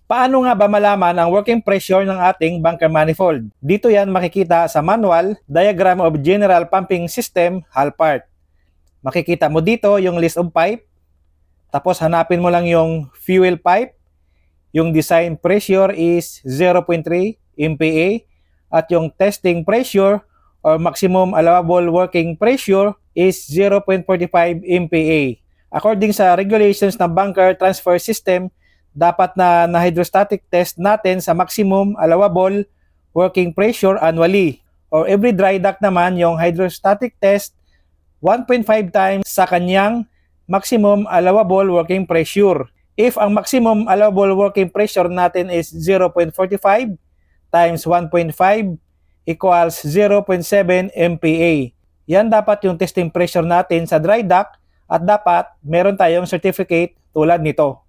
Paano nga ba malaman ang working pressure ng ating bunker manifold? Dito yan makikita sa manual, Diagram of General Pumping System, HAL part. Makikita mo dito yung list of pipe, tapos hanapin mo lang yung fuel pipe, yung design pressure is 0.3 MPa, at yung testing pressure or maximum allowable working pressure is 0.45 MPa. According sa regulations ng bunker transfer system, dapat na hydrostatic test natin sa maximum allowable working pressure annually. Or every dry dock naman, yung hydrostatic test 1.5 times sa kanyang maximum allowable working pressure. If ang maximum allowable working pressure natin is 0.45 times 1.5 equals 0.7 MPa. Yan dapat yung testing pressure natin sa dry dock at dapat meron tayong certificate tulad nito.